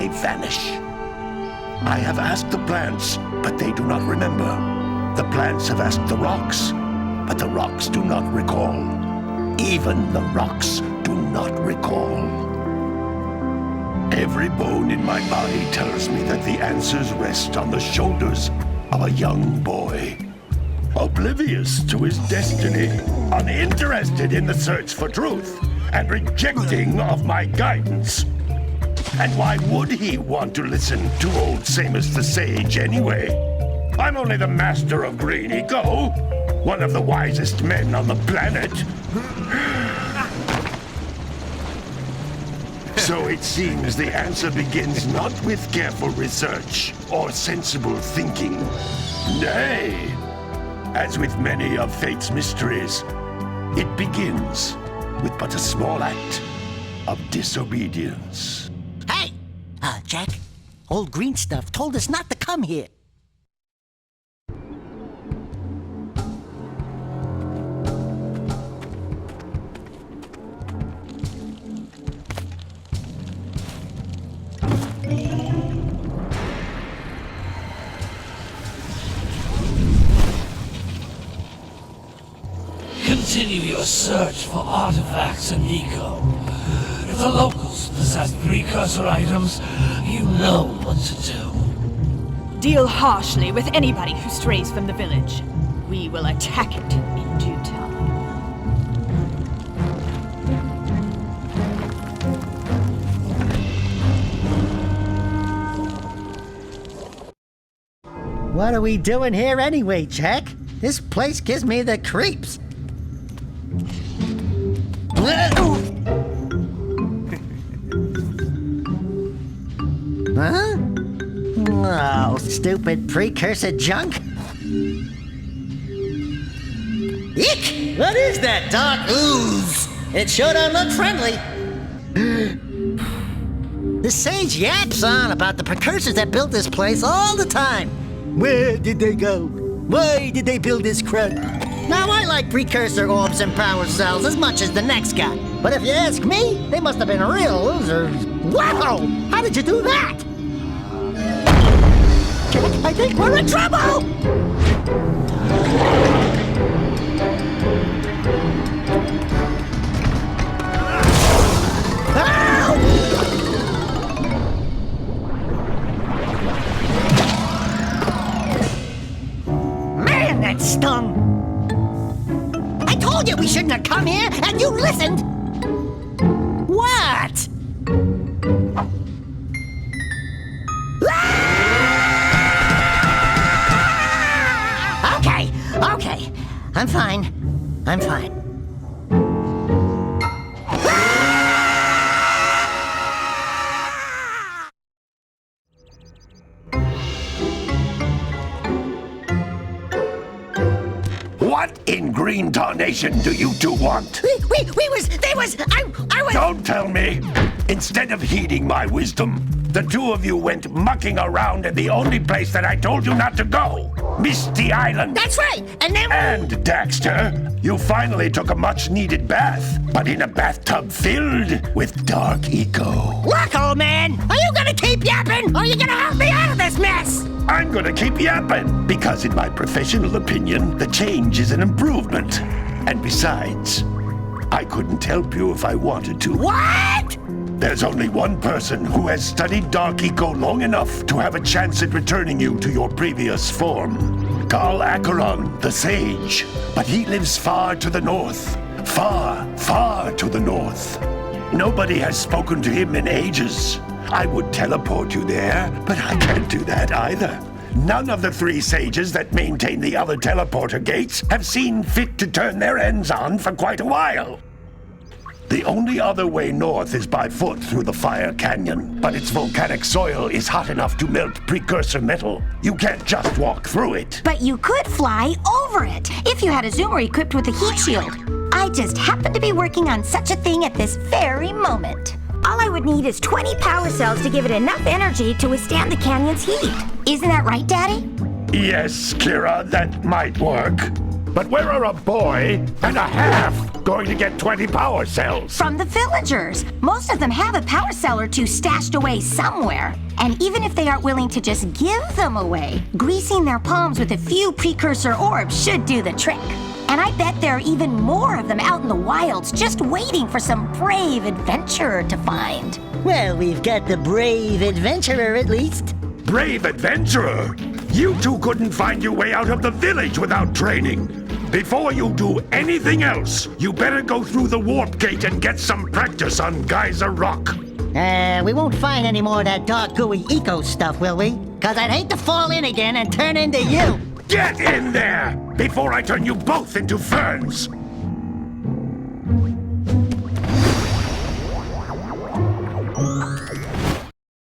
they vanish. I have asked the plants, but they do not remember. The plants have asked the rocks, but the rocks do not recall. Even the rocks do not recall. Every bone in my body tells me that the answers rest on the shoulders of a young boy. Oblivious to his destiny, uninterested in the search for truth, and rejecting of my guidance. And why would he want to listen to old Samus the Sage anyway? I'm only the master of Green Eco, one of the wisest men on the planet. So it seems the answer begins not with careful research or sensible thinking. Nay, as with many of fate's mysteries, it begins with but a small act of disobedience. Hey! Jak, old green stuff told us not to come here. Continue your search for artifacts and eco. If the locals possess precursor items, you know what to do. Deal harshly with anybody who strays from the village. We will attack it in due time. What are we doing here anyway, Jak? This place gives me the creeps. Huh? Oh, stupid precursor junk. Eek! What is that dark ooze? It sure don't look friendly. The sage yaps on about the precursors that built this place all the time. Where did they go? Why did they build this crud? Now, I like precursor orbs and power cells as much as the next guy. But if you ask me, they must have been real losers. Wow! How did you do that? I think we're in trouble! Man, that stung! I told you we shouldn't have come here, and you listened! What? Okay. I'm fine. What in green tarnation do you two want? I was... Don't tell me! Instead of heeding my wisdom, the two of you went mucking around in the only place that I told you not to go! Misty Island! That's right! And then... And, Daxter, you finally took a much-needed bath, but in a bathtub filled with dark eco. Look, old man! Are you gonna keep yapping, or are you gonna help me out of this mess? I'm gonna keep yapping, because in my professional opinion, the change is an improvement. And besides, I couldn't help you if I wanted to. What? There's only one person who has studied Dark Eco long enough to have a chance at returning you to your previous form. Carl Acheron, the Sage. But he lives far to the north. Far, far to the north. Nobody has spoken to him in ages. I would teleport you there, but I can't do that either. None of the three sages that maintain the other teleporter gates have seen fit to turn their ends on for quite a while. The only other way north is by foot through the Fire Canyon, but its volcanic soil is hot enough to melt precursor metal. You can't just walk through it. But you could fly over it, if you had a zoomer equipped with a heat shield. I just happen to be working on such a thing at this very moment. All I would need is 20 power cells to give it enough energy to withstand the canyon's heat. Isn't that right, Daddy? Yes, Kira, that might work. But where are a boy and a half going to get 20 power cells? From the villagers. Most of them have a power cell or two stashed away somewhere. And even if they aren't willing to just give them away, greasing their palms with a few precursor orbs should do the trick. And I bet there are even more of them out in the wilds just waiting for some brave adventurer to find. Well, we've got the brave adventurer at least. Brave adventurer! You two couldn't find your way out of the village without training. Before you do anything else, you better go through the warp gate and get some practice on Geyser Rock. We won't find any more of that dark gooey eco stuff, will we? 'Cause I'd hate to fall in again and turn into you. Get in there before I turn you both into ferns.